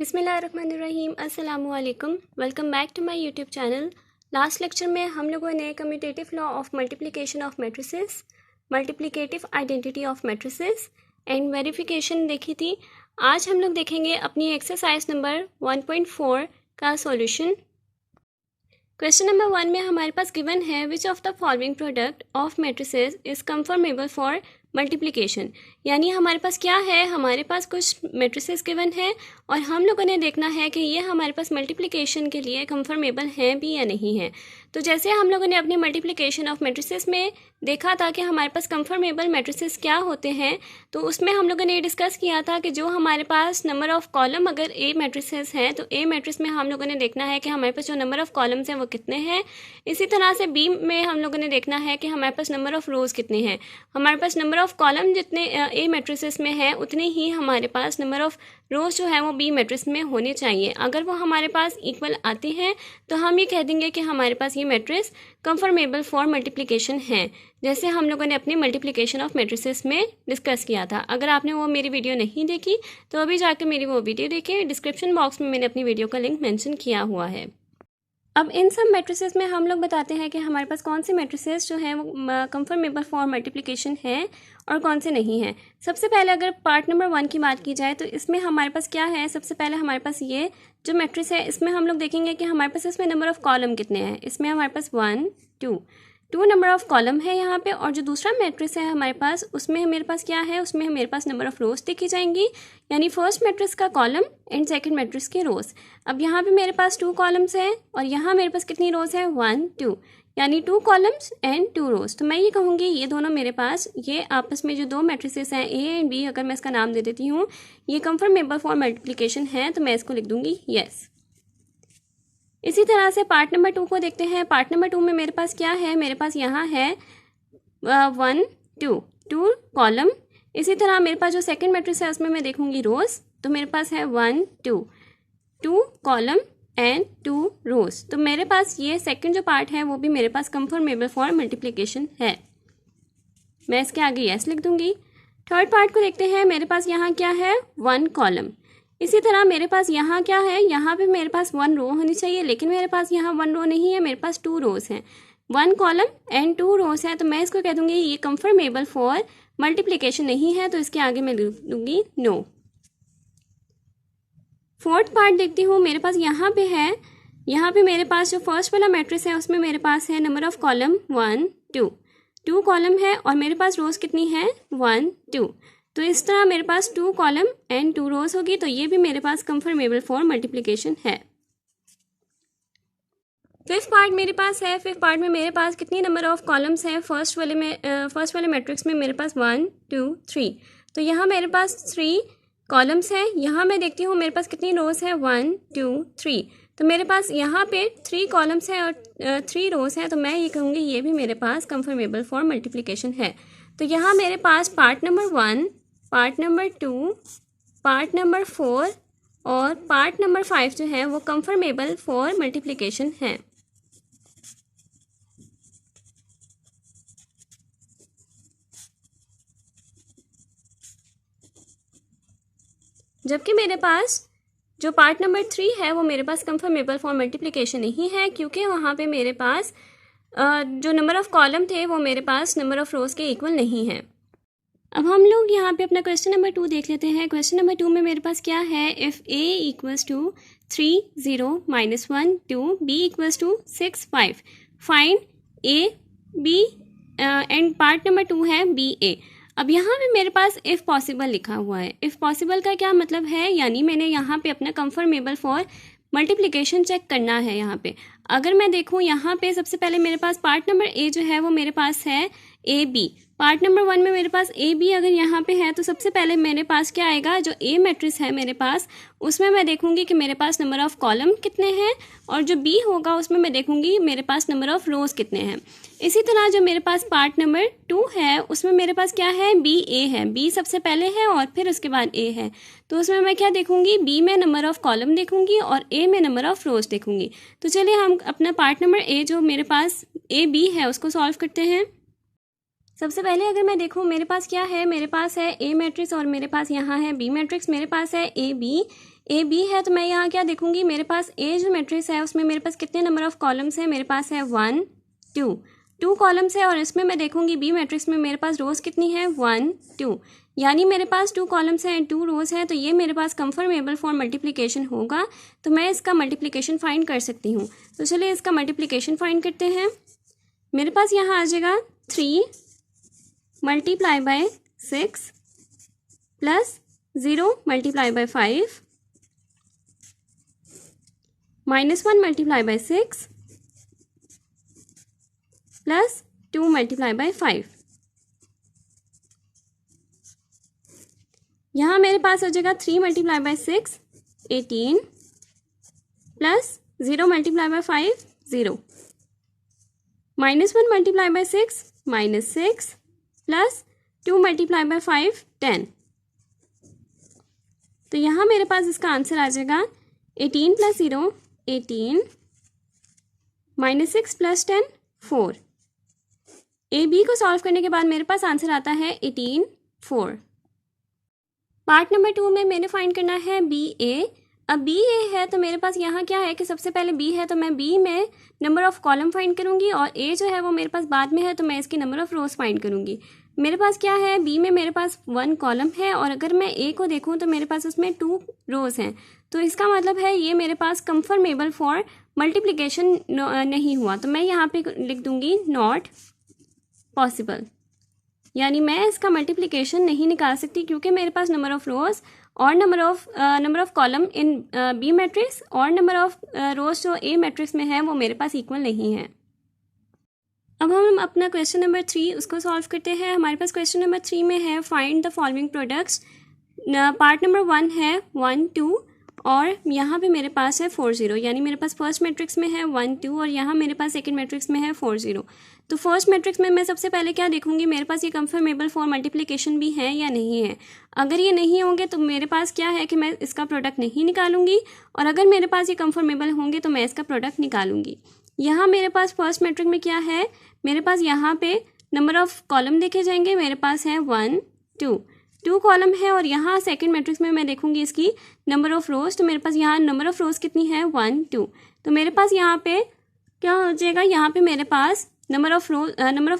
बिस्मिल्लाहिर्रहमानिर्रहीम अस्सलामुअलैकुम। Welcome back to my YouTube channel. Last lecture में हम लोगों ने commutative law of multiplication of matrices, multiplicative identity of matrices and verification देखी थी। आज हम लोग देखेंगे अपनी एक्सरसाइज नंबर 1.4 का सॉल्यूशन। क्वेश्चन नंबर 1 में हमारे पास गिवन है which of the following product of matrices is confirmable for multiplication. यानी हमारे पास क्या है, हमारे पास कुछ मैट्रिसेस गिवन है और हम लोगों ने देखना है कि ये हमारे पास मल्टीप्लिकेशन के लिए कंफर्मेबल हैं भी या नहीं है। तो जैसे हम लोगों ने अपनी मल्टीप्लिकेशन ऑफ मैट्रिसेस में देखा था कि हमारे पास कंफर्मेबल मैट्रिसेस क्या होते हैं, तो उसमें हम लोगों ने डिस्कस किया था कि जो हमारे पास नंबर ऑफ कॉलम अगर ए मैट्रिसेस हैं तो ए मैट्रिक्स में हम लोगों ने देखना है कि हमारे पास जो नंबर ऑफ कॉलम्स हैं वो कितने हैं। इसी तरह से बी में हम लोगों ने देखना है कि हमारे पास नंबर ऑफ रोज़ कितने हैं। हमारे पास नंबर ऑफ कॉलम जितने ए मैट्रिसेस में है उतने ही हमारे पास नंबर ऑफ रोज़ जो है वो बी मैट्रिक्स में होने चाहिए। अगर वो हमारे पास इक्वल आती हैं तो हम ये कह देंगे कि हमारे पास ये मैट्रिक्स कंफर्मेबल फॉर मल्टीप्लिकेशन है, जैसे हम लोगों ने अपनी मल्टीप्लिकेशन ऑफ मैट्रिसेस में डिस्कस किया था। अगर आपने वो मेरी वीडियो नहीं देखी तो अभी जाकर मेरी वो वीडियो देखें, डिस्क्रिप्शन बॉक्स में मैंने अपनी वीडियो का लिंक मेंशन किया हुआ है। अब इन सब मैट्रिसेस में हम लोग बताते हैं कि हमारे पास कौन से मैट्रिसेस जो हैं वो कंफर्मेबल फॉर मल्टीप्लिकेशन है और कौन से नहीं हैं। सबसे पहले अगर पार्ट नंबर 1 की बात की जाए तो इसमें हमारे पास क्या है, सबसे पहले हमारे पास ये जो मैट्रिक्स है इसमें हम लोग देखेंगे कि हमारे पास इसमें नंबर ऑफ कॉलम कितने हैं। इसमें हमारे पास 1 2 नंबर ऑफ कॉलम है यहाँ पे, और जो दूसरा मैट्रिक्स है हमारे पास उसमें मेरे पास क्या है, उसमें मेरे पास नंबर ऑफ रोज देखी जाएंगी, यानी फर्स्ट मैट्रिक्स का कॉलम एंड सेकंड मैट्रिक्स की रोज। अब यहाँ पे मेरे पास 2 कॉलम्स हैं और यहाँ मेरे पास कितनी रोज है 1 2, यानी 2 कॉलम्स एंड 2 रोज। तो मैं ये कहूँगी ये दोनों मेरे पास ये आपस में जो दो मैट्रिसेस हैं ए एंड बी, अगर मैं इसका नाम दे देती हूँ ये कंफर्मेबल फॉर मल्टीप्लिकेशन है, तो मैं इसको लिख दूंगी यस। इसी तरह से पार्ट नंबर 2 को देखते हैं। पार्ट नंबर 2 में मेरे पास क्या है, मेरे पास यहाँ है 1 2 कॉलम। इसी तरह मेरे पास जो सेकंड मैट्रिक्स है उसमें मैं देखूंगी रोज, तो मेरे पास है 1 2 कॉलम एंड 2 रोज। तो मेरे पास ये सेकंड जो पार्ट है वो भी मेरे पास कंफर्मेबल फॉर मल्टीप्लिकेशन है, मैं इसके आगे यस लिख दूंगी। थर्ड पार्ट को देखते हैं। मेरे पास यहाँ क्या है 1 कॉलम। इसी तरह मेरे पास यहाँ क्या है, यहाँ पे मेरे पास 1 रो होनी चाहिए, लेकिन मेरे पास यहाँ 1 रो नहीं है, मेरे पास 2 रोज हैं। 1 कॉलम एंड 2 रोज है, तो मैं इसको कह दूंगी ये कंफर्मेबल फॉर मल्टीप्लिकेशन नहीं है, तो इसके आगे मैं लिख दूंगी नो। फोर्थ पार्ट देखती हूँ। मेरे पास यहाँ पे है, यहाँ पे मेरे पास जो फर्स्ट वाला मैट्रिक्स है उसमें मेरे पास है नंबर ऑफ कॉलम 1 2 कॉलम है और मेरे पास रोज कितनी है 1 2। तो इस तरह मेरे पास 2 कॉलम एंड 2 रोज होगी, तो ये भी मेरे पास कंफर्मेबल फॉर मल्टीप्लिकेशन है। फिफ्थ पार्ट मेरे पास है। फिफ्थ पार्ट में मेरे पास कितनी नंबर ऑफ कॉलम्स हैं, फर्स्ट वाले मैट्रिक्स में मेरे पास 1 2 3, तो यहाँ मेरे पास 3 कॉलम्स हैं। यहाँ मैं देखती हूँ मेरे पास कितनी रोज है 1 2 3, तो मेरे पास यहाँ पे 3 कॉलम्स हैं और 3 रोज हैं, तो मैं ये कहूँगी ये भी मेरे पास कंफर्मेबल फॉर मल्टीप्लिकेशन है। तो यहाँ मेरे पास part number 1, part number 2, part number 4 और पार्ट नंबर 5 जो है वो कंफर्मेबल फॉर मल्टीप्लिकेशन है। जबकि मेरे पास जो पार्ट नंबर 3 है वो मेरे पास कंफर्मेबल फॉर मल्टीप्लिकेशन नहीं है, क्योंकि वहाँ पे मेरे पास जो नंबर ऑफ कॉलम थे वो मेरे पास नंबर ऑफ रोज के इक्वल नहीं है। अब हम लोग यहाँ पे अपना क्वेश्चन नंबर 2 देख लेते हैं। क्वेश्चन नंबर 2 में मेरे पास क्या है, if a equals to 3 0 -1 2 b equals to 6 5 find a b and part number 2 है b a। अब यहाँ पे मेरे पास इफ़ पॉसिबल लिखा हुआ है। इफ़ पॉसिबल का क्या मतलब है, यानी मैंने यहाँ पे अपना कंफर्मेबल फॉर मल्टीप्लिकेशन चेक करना है। यहाँ पे अगर मैं देखूँ यहाँ पे सबसे पहले मेरे पास पार्ट नंबर ए जो है वो मेरे पास है ए बी। पार्ट नंबर 1 में मेरे पास ए बी अगर यहाँ पे है तो सबसे पहले मेरे पास क्या आएगा, जो ए मैट्रिक्स है मेरे पास उसमें मैं देखूंगी कि मेरे पास नंबर ऑफ कॉलम कितने हैं, और जो बी होगा उसमें मैं देखूंगी मेरे पास नंबर ऑफ रोज कितने हैं। इसी तरह जो मेरे पास पार्ट नंबर 2 है उसमें मेरे पास क्या है, बी ए है। बी सबसे पहले है और फिर उसके बाद ए है, तो उसमें मैं क्या देखूंगी, बी में नंबर ऑफ कॉलम देखूंगी और ए में नंबर ऑफ रोज देखूंगी। तो चलिए हम अपना पार्ट नंबर ए जो मेरे पास ए बी है उसको सॉल्व करते हैं। सबसे पहले अगर मैं देखूं मेरे पास क्या है, मेरे पास है ए मैट्रिक्स और मेरे पास यहाँ है बी मैट्रिक्स। मेरे पास है ए बी। ए बी है तो मैं यहाँ क्या देखूंगी, मेरे पास ए जो मैट्रिक्स है उसमें मेरे पास कितने नंबर ऑफ कॉलम्स हैं, मेरे पास है 1 2 कॉलम्स है। और इसमें मैं देखूंगी बी मैट्रिक्स में मेरे पास रोज कितनी है 1 2, यानी मेरे पास 2 कॉलम्स हैं 2 रोज हैं, तो ये मेरे पास कंफर्मेबल फॉर मल्टीप्लिकेशन होगा। तो मैं इसका मल्टीप्लिकेशन फाइंड कर सकती हूँ। तो चलिए इसका मल्टीप्लिकेशन फाइंड करते हैं। मेरे पास यहाँ आ जाएगा 3 multiply by 6 plus 0 multiply by 5 -1 multiply by 6 plus 2 multiply by 5। यहाँ मेरे पास हो जाएगा 3 multiply by 6 18 plus 0 multiply by 5 0 -1 multiply by 6 -6 plus 2 multiply by 5 10। तो यहाँ मेरे पास इसका आंसर आ जाएगा 18 प्लस 0 18 -6 प्लस 10 4। ए बी को सॉल्व करने के बाद मेरे पास आंसर आता है 18 4। पार्ट नंबर 2 में मैंने फाइंड करना है बी ए। अब बी ए है तो मेरे पास यहाँ क्या है कि सबसे पहले बी है तो मैं बी में नंबर ऑफ कॉलम फाइंड करूँगी, और ए जो है वो मेरे पास बाद में है तो मैं इसकी नंबर ऑफ रोज फाइंड करूँगी। मेरे पास क्या है, बी में मेरे पास 1 कॉलम है, और अगर मैं ए को देखूँ तो मेरे पास उसमें 2 रोज हैं। तो इसका मतलब है ये मेरे पास कंफर्मेबल फॉर मल्टीप्लिकेशन नहीं हुआ। तो मैं यहाँ पे लिख दूँगी नॉट पॉसिबल, यानी मैं इसका मल्टीप्लिकेशन नहीं निकाल सकती क्योंकि मेरे पास नंबर ऑफ रोज और number of column in B matrix और नंबर ऑफ रोज जो ए मैट्रिक्स में है वो मेरे पास इक्वल नहीं है। अब हम अपना क्वेश्चन नंबर 3 उसको सॉल्व करते हैं। हमारे पास क्वेश्चन नंबर 3 में है find the following products. Part number 1 है 1 2 और यहाँ पे मेरे पास है 4 0, यानी मेरे पास फर्स्ट मैट्रिक्स में है 1 2 और यहाँ मेरे पास सेकंड मैट्रिक्स में है 4 0। तो फर्स्ट मैट्रिक्स में मैं सबसे पहले क्या देखूंगी, मेरे पास ये कंफर्मेबल फॉर मल्टीप्लिकेशन भी है या नहीं है। अगर ये नहीं होंगे तो मेरे पास क्या है कि मैं इसका प्रोडक्ट नहीं निकालूंगी, और अगर मेरे पास ये कंफर्मेबल होंगे तो मैं इसका प्रोडक्ट निकालूंगी। यहाँ मेरे पास फर्स्ट मैट्रिक में क्या है, मेरे पास यहाँ पे नंबर ऑफ कॉलम देखे जाएंगे, मेरे पास है 1 2 कॉलम है, और यहाँ सेकंड मैट्रिक्स में मैं देखूंगी इसकी नंबर ऑफ रोज। तो मेरे पास यहाँ नंबर ऑफ रोज कितनी है 1 2। तो मेरे पास यहाँ पे क्या हो जाएगा, यहाँ पे मेरे पास नंबर ऑफ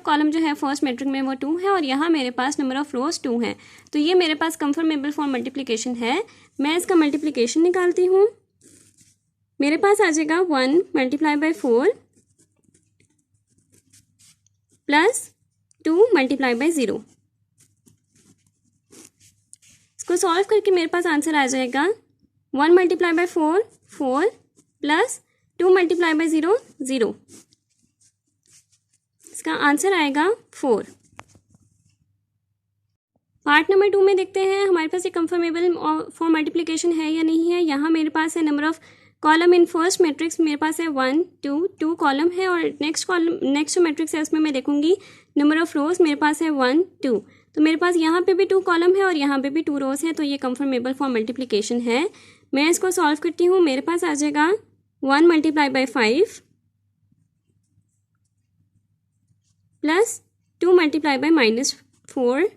कॉलम जो है फर्स्ट मैट्रिक में वो 2 है, और यहाँ मेरे पास नंबर ऑफ रोज 2 है। तो ये मेरे पास कंफर्मेबल फॉर मल्टीप्लिकेशन है। मैं इसका मल्टीप्लिकेशन निकालती हूँ। मेरे पास आ जाएगा 1 multiply by 4 plus 2 multiply bye 0। इसको सॉल्व करके मेरे पास आंसर आ जाएगा 1 multiply by 4 4 plus 2 multiply bye 0 0। इसका आंसर आएगा 4। पार्ट नंबर 2 में देखते हैं हमारे पास ये कंफर्मेबल फॉर मल्टीप्लिकेशन है या नहीं है। यहाँ मेरे पास है number of column in first matrix, मेरे पास है 1 2 कॉलम है, और नेक्स्ट जो मैट्रिक्स है उसमें मैं देखूंगी नंबर ऑफ रोज, मेरे पास है 1 2। तो मेरे पास यहाँ पे भी 2 कॉलम है और यहाँ पे भी 2 रोज है, तो ये कंफर्मेबल फॉर मल्टीप्लिकेशन है। मैं इसको सॉल्व करती हूँ। मेरे पास आ जाएगा 1 multiply by 5 plus 2 multiply by -4,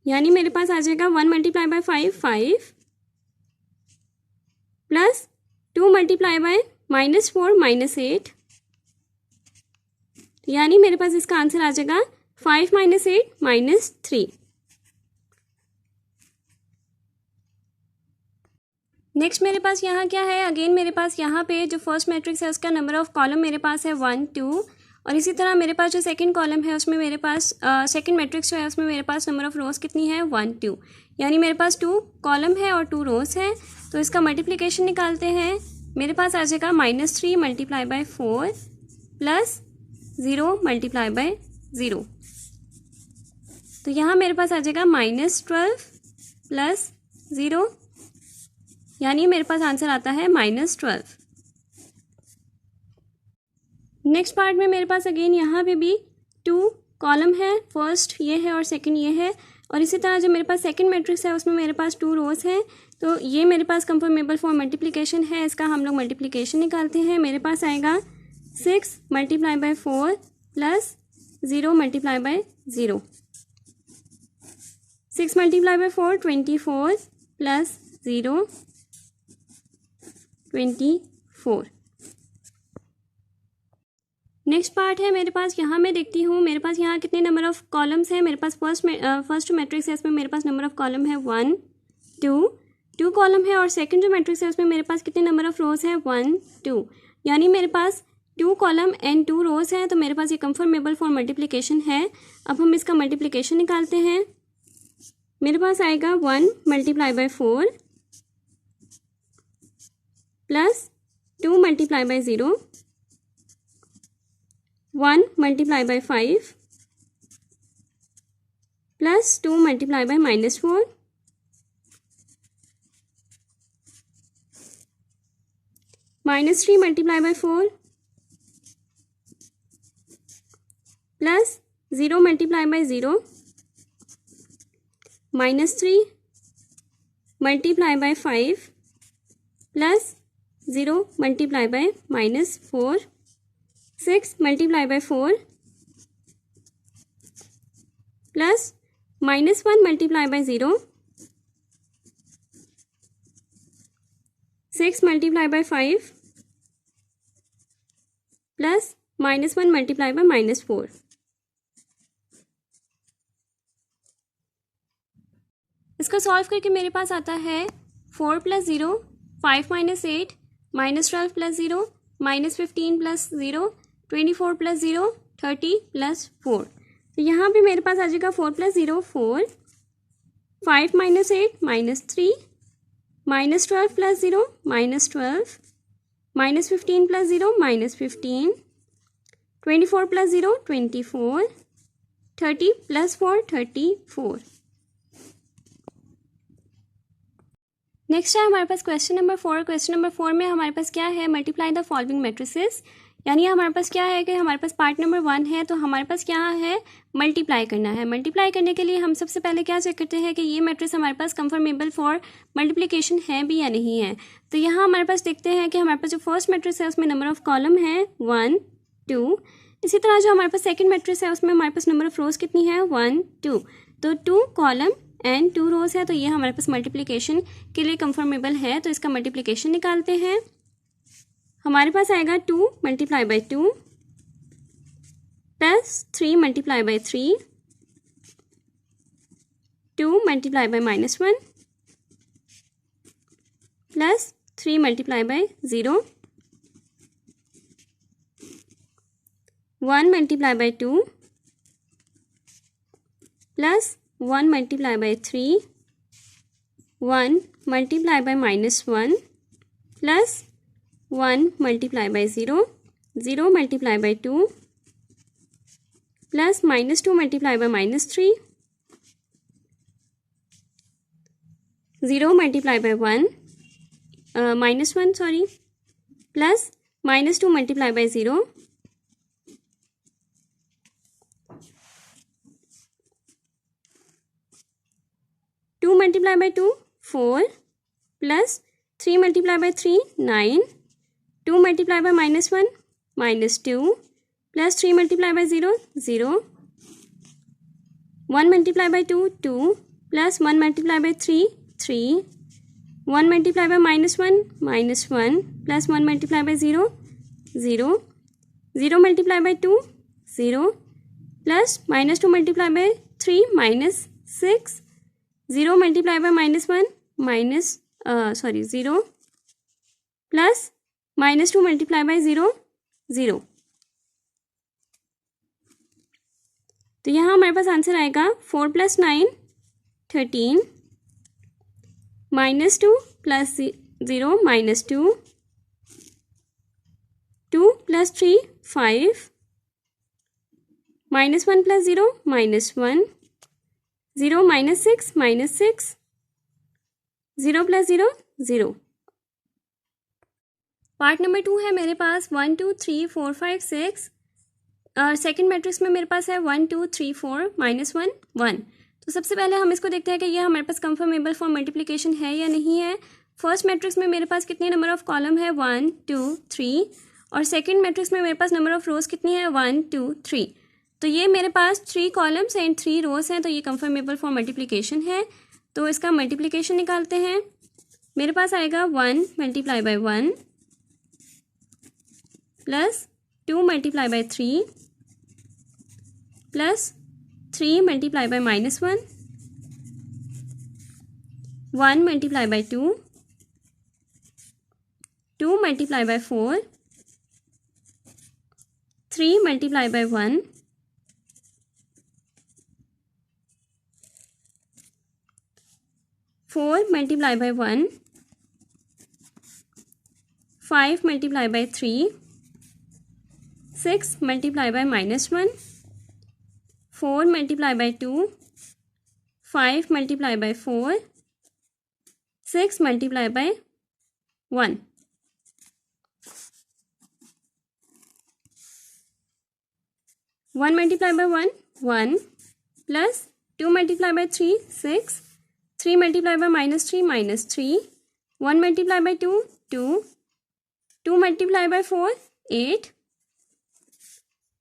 यानी मेरे पास आ जाएगा 1 multiply by 5 5 plus 2 multiply by -4 -8, यानी मेरे पास इसका आंसर आ जाएगा 5 -8 -3। नेक्स्ट मेरे पास यहाँ क्या है, अगेन मेरे पास यहाँ पे जो फर्स्ट मैट्रिक्स है उसका नंबर ऑफ कॉलम मेरे पास है 1 2, और इसी तरह मेरे पास जो सेकंड कॉलम है उसमें मेरे पास सेकंड मैट्रिक्स जो है उसमें मेरे पास नंबर ऑफ रोज कितनी है 1 2, यानी मेरे पास 2 कॉलम है और 2 रोज है। तो इसका मल्टीप्लिकेशन निकालते हैं। मेरे पास आ जाएगा -3 multiply by 4 plus 0 multiply by 0। तो यहाँ मेरे पास आ जाएगा -12 प्लस 0, यानी मेरे पास आंसर आता है -12। नेक्स्ट पार्ट में मेरे पास अगेन यहाँ पे भी 2 कॉलम है, फर्स्ट ये है और सेकंड ये है, और इसी तरह जो मेरे पास सेकंड मैट्रिक्स है उसमें मेरे पास 2 रोज हैं। तो ये मेरे पास कंफर्मेबल फॉर मल्टीप्लिकेशन है। इसका हम लोग मल्टीप्लिकेशन निकालते हैं। मेरे पास आएगा 6 multiply by 4 plus 0 multiply by 0। 6 multiply by 4 24 plus 0 24। Next part है मेरे पास, यहाँ मैं देखती हूँ मेरे पास यहाँ कितने नंबर ऑफ कॉलम्स हैं। मेरे पास फर्स्ट मैट्रिक्स है, इसमें मेरे पास नंबर ऑफ कॉलम है 1 2 कॉलम है, और सेकंड जो मैट्रिक्स है उसमें मेरे पास कितने नंबर ऑफ रोज है 1 2, यानी मेरे पास 2 कॉलम एंड 2 रोज हैं। तो मेरे पास ये कंफर्मेबल फॉर मल्टीप्लिकेशन है। अब हम इसका मल्टीप्लिकेशन निकालते हैं। मेरे पास आएगा 1 multiply by 4 plus 2 multiply bye 0, 1 multiply by 5 plus 2 multiply by -4, -3 multiply by 4 plus 0 multiply by 0, -3 multiply by 5 plus 0 multiply by -4, 6 multiply by 4 plus -1 multiply bye 0, 6 multiply by 5 plus -1 multiply by -4। इसको solve करके मेरे पास आता है 4 plus 0 5 minus 8 -12 plus 0 -15 plus 0 24 plus 0 30 plus 4। तो यहाँ पे मेरे पास आ जाएगा 4 plus 0 4, 5 minus 8 -3, -12 plus 0 -12, -15 plus 0 -15, 24 plus 0 24, 30 plus 4 34। Next है हमारे पास क्वेश्चन नंबर 4। क्वेश्चन नंबर 4 में हमारे पास क्या है, मल्टीप्लाई द फॉलोइंग मैट्रिसेस, यानी हमारे पास क्या है कि हमारे पास पार्ट नंबर 1 है, तो हमारे पास क्या है मल्टीप्लाई करना है। मल्टीप्लाई करने के लिए हम सबसे पहले क्या चेक करते हैं कि ये मैट्रिक्स हमारे पास कंफर्मेबल फॉर मल्टीप्लिकेशन है भी या नहीं है। तो यहाँ हमारे पास देखते हैं कि हमारे पास जो फर्स्ट मैट्रिक्स है उसमें नंबर ऑफ कॉलम है 1 2, इसी तरह जो हमारे पास सेकेंड मैट्रिक्स है उसमें हमारे पास नंबर ऑफ रोज कितनी है 1 2, तो 2 कॉलम एंड 2 रोज है, तो ये हमारे पास मल्टीप्लिकेशन के लिए कंफर्मेबल है। तो इसका मल्टीप्लिकेशन निकालते हैं। हमारे पास आएगा 2 multiply by 2 plus 3 multiply by 3, 2 multiply by -1 plus 3 multiply bye 0, 1 multiply by 2 plus 1 multiply by 3, 1 multiply by -1 plus 1 multiply bye 0, 0 multiply by 2 plus -2 multiply by -3, 0 multiply by 1 -1 sorry, plus -2 multiply bye 0, 2 multiply by 2 4 plus 3 multiply by 3 9, 2 multiply by -1 -2 plus 3 multiply bye 0 0, 1 multiply by 2 2 plus 1 multiply by 3 3, 1 multiply by -1 plus 1 multiply bye 0 0, 0 multiply by 2 0 plus -2 multiply by 3 -6, 0 multiply by -0 plus -2 multiply bye 0 0। तो यहाँ हमारे पास answer आएगा 4 plus 9 13, -2 plus 0 -2, 2 plus 3 5, -1 plus 0 -1, 0 -6 -6, 0 plus 0 0। Part number 2 है मेरे पास 1 2 3 4 5 6, और second matrix में मेरे पास है 1 2 3 4 -1 1। तो सबसे पहले हम इसको देखते हैं कि ये हमारे पास कंफर्मेबल फॉर मल्टीप्लिकेशन है या नहीं है। फर्स्ट मैट्रिक्स में मेरे पास कितने नंबर ऑफ कॉलम है 1 2 3, और सेकेंड मैट्रिक्स में मेरे पास नंबर ऑफ रोज कितनी है 1 2 3। तो ये मेरे पास 3 कॉलम्स एंड 3 रोज हैं, तो ये कंफर्मेबल फॉर मल्टीप्लिकेशन है। तो इसका मल्टीप्लिकेशन निकालते हैं। मेरे पास आएगा 1 multiply by 1 plus 2 multiply by 3 plus 3 multiply by -1, 1 multiply by 2, 2 multiply by 4, 3 multiply by 1, 4 multiply by 1, 5 multiply by 3, 6 multiply by -1, 4 multiply by 2, 5 multiply by 4, 6 multiply by 1। 1 multiply by 1 1 plus 2 multiply by 3 6, 3 multiply by -3 -3, 1 multiply by 2 2, 2 multiply by 4 8,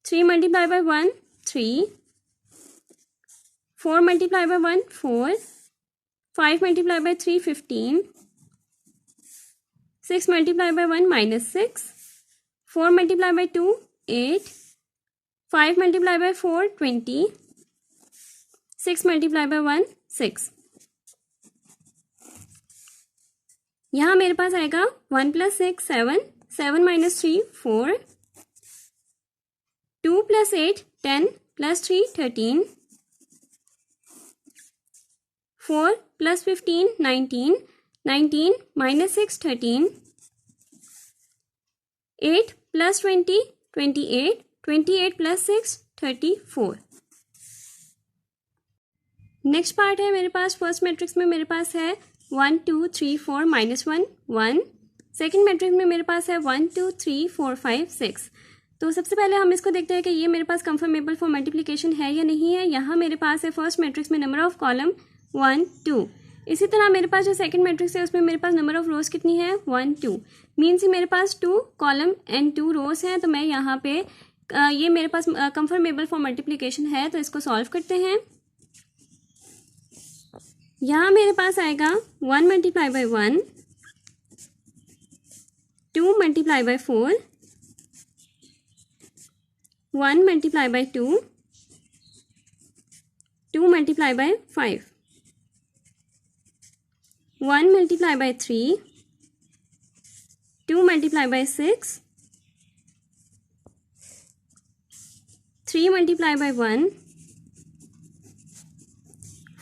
3 multiply by 1 3, 4 multiply by 1 4, 5 multiply by 3 15, 6 multiply by 1 -6, 4 multiply by 2 8, 5 multiply by 4 20, 6 multiply by 1 6। यहाँ मेरे पास आएगा 1 plus 6 7, 7 minus 3 4, 2 plus 8 10 plus 3 13, 4 plus 15 19, 19 minus 6 13, 8 plus 20 28, 28 plus 6 34। Next part है मेरे पास first matrix में मेरे पास है 1 2 3 4 -1 1। Second matrix में मेरे पास है 1 2 3 4 5 6। तो सबसे पहले हम इसको देखते हैं कि ये मेरे पास कंफर्मेबल फॉर मल्टीप्लिकेशन है या नहीं है। यहाँ मेरे पास है फर्स्ट मैट्रिक्स में नंबर ऑफ कॉलम 1 2। इसी तरह मेरे पास जो सेकंड मैट्रिक्स है उसमें मेरे पास नंबर ऑफ रोज कितनी है 1 2। मीन्स ही मेरे पास 2 कॉलम एंड 2 रोज हैं। तो मैं यहाँ पे ये मेरे पास कंफर्मेबल फॉर मल्टीप्लिकेशन है। तो इसको सॉल्व करते हैं। यहाँ मेरे पास आएगा 1 multiply by 1, 2 multiply by 4, 1 multiply by 2, 2 multiply by 5, 1 multiply by 3, 2 multiply by 6, 3 multiply by 1,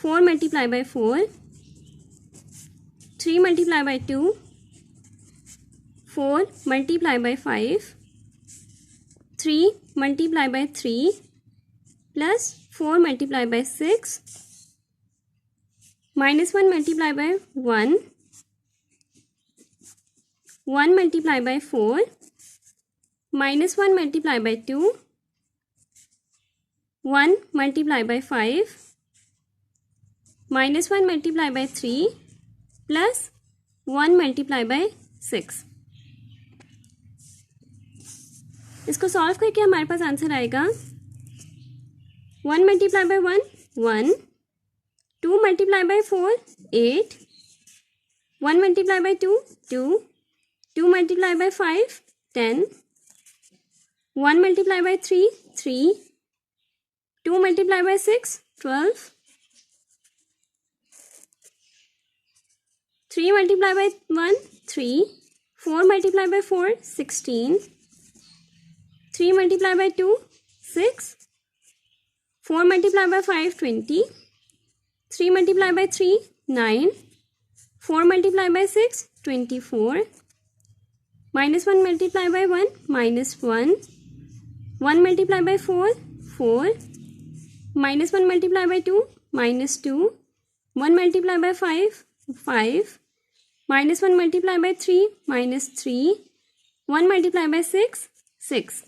4 multiply by 4, 3 multiply by 2, 4 multiply by 5, 3 multiply by 3 plus 4 multiply by 6, -1 multiply by 1, 1 multiply by 4, -1 multiply by 2, 1 multiply by 5, -1 multiply by 3 plus 1 multiply by 6। इसको solve करके हमारे पास answer आएगा 1 multiply by 1 1, 2 multiply by 4 8, 1 multiply by 2 2, 2 multiply by 5 10, 1 multiply by 3 3, 2 multiply by 6 12, 3 multiply by 1 3, 4 multiply by 4 16, 3 multiply by 2 6, 4 multiply by 5 20, 3 multiply by 3 9, 4 multiply by 6 24, -1 multiply by 1 -1, 1 multiply by 4 4, -1 multiply by 2 -2, 1 multiply by 5 5, -1 multiply by 3 -3, 1 multiply by 6 6।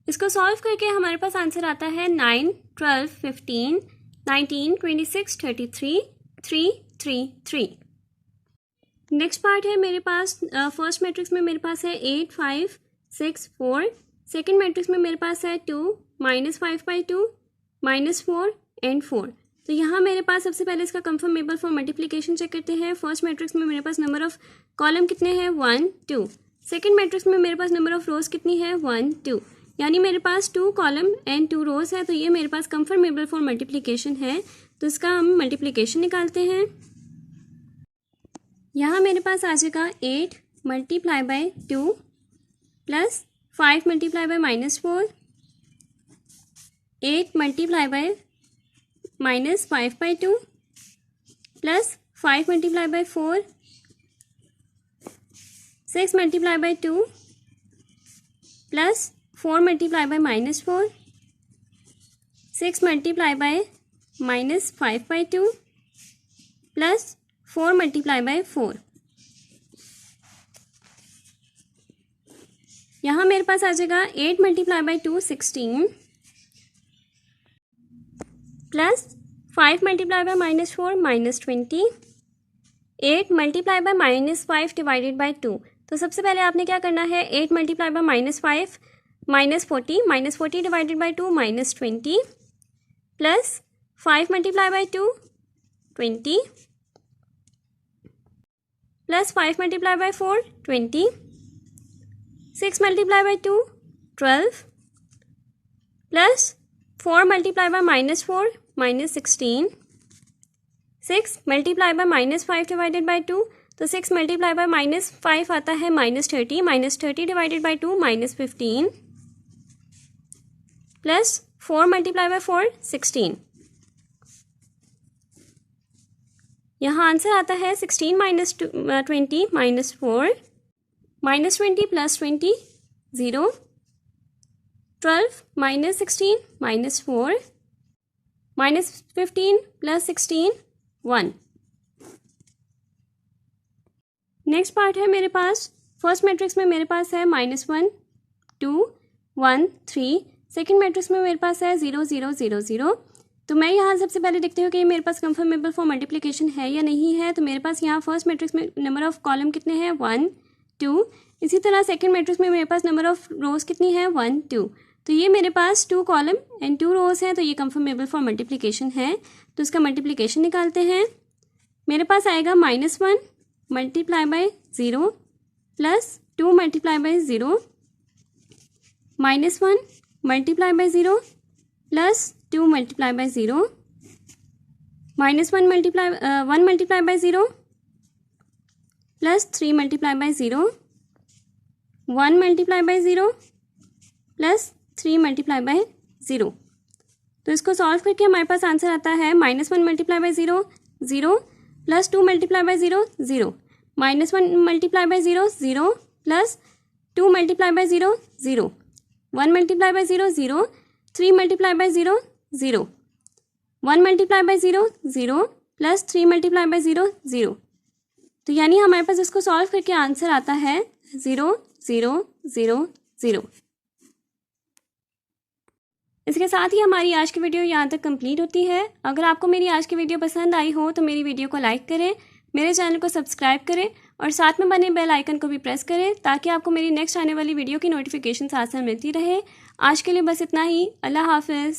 इसको solve करके हमारे पास answer आता है 9 12 15 19 26 33 3 3 3। Next part है मेरे पास first matrix में मेरे पास है 8 5 6 4 सेकेंड मैट्रिक्स में मेरे पास है 2 -5/2 -4 एंड 4। तो यहाँ मेरे पास सबसे पहले इसका कंफर्मेबल फॉर मल्टीप्लिकेशन चेक करते हैं। फर्स्ट मैट्रिक्स में मेरे पास नंबर ऑफ कॉलम कितने हैं 1 2। सेकेंड मैट्रिक्स में मेरे पास नंबर ऑफ रोज कितनी है 1 2, यानी मेरे पास 2 कॉलम एंड 2 रोज है। तो ये मेरे पास कंफर्मेबल फॉर मल्टीप्लिकेशन है। तो इसका हम मल्टीप्लिकेशन निकालते हैं। यहाँ मेरे पास आ जाएगा 8 × 2 प्लस 5 × -4, 8 × -5/2 प्लस 5 × 4, 6 × 2 प्लस 4 × -4, 6 × -5/2 प्लस 4 × 4। यहाँ मेरे पास आ जाएगा 8 × 2 16 प्लस 5 × -4 -20, 8 × -5 डिवाइडेड बाई 2। तो सबसे पहले आपने क्या करना है, 8 × -5 -40, -40 divided by 2 -20 plus 5 × 2 20 plus 5 × 4 20, 6 × 2 12 plus 4 × -4 -16, 6 × -5 divided by 2। तो 6 × -5 आता है -30, -30 डिवाइडेड बाई 2 -15 प्लस 4 × 4 16। यहाँ आंसर आता है 16 - 20 -4, -20 प्लस 20 0, 12 -16 -4, -15 प्लस 16 1। नेक्स्ट पार्ट है मेरे पास फर्स्ट मैट्रिक्स में मेरे पास है -1 2 1 3। सेकेंड मैट्रिक्स में मेरे पास है 0 0 0 0। तो मैं यहाँ सबसे पहले देखती हूँ कि मेरे पास कंफर्मेबल फॉर मल्टीप्लिकेशन है या नहीं है। तो मेरे पास यहाँ फर्स्ट मैट्रिक्स में नंबर ऑफ कॉलम कितने हैं 1 2। इसी तरह सेकेंड मैट्रिक्स में मेरे पास नंबर ऑफ रोज कितनी है 1 2। तो ये मेरे पास 2 कॉलम एंड 2 रोज हैं। तो ये कंफर्मेबल फॉर मल्टीप्लिकेशन है। तो इसका मल्टीप्लिकेशन निकालते हैं। मेरे पास आएगा -1 × 0 प्लस 2 × 0, -1 × 0 प्लस 2 × 0, -1 × 0 प्लस 3 × 0, 1 × 0 प्लस 3 × 0। तो इसको सॉल्व करके हमारे पास आंसर आता है -1 × 0 0 प्लस 2 × 0 0, -1 × 0 0 प्लस 2 × 0 0, 1 × 0 0, 3 × 0 0, 1 × 0 0 प्लस 3 × 0 0। तो यानी हमारे पास इसको सॉल्व करके आंसर आता है 0 0 0 0। इसके साथ ही हमारी आज की वीडियो यहाँ तक कंप्लीट होती है। अगर आपको मेरी आज की वीडियो पसंद आई हो तो मेरी वीडियो को लाइक करें, मेरे चैनल को सब्सक्राइब करें और साथ में बने बेल आइकन को भी प्रेस करें ताकि आपको मेरी नेक्स्ट आने वाली वीडियो की नोटिफिकेशन साथ साथ मिलती रहे। आज के लिए बस इतना ही। अल्लाह हाफिज़।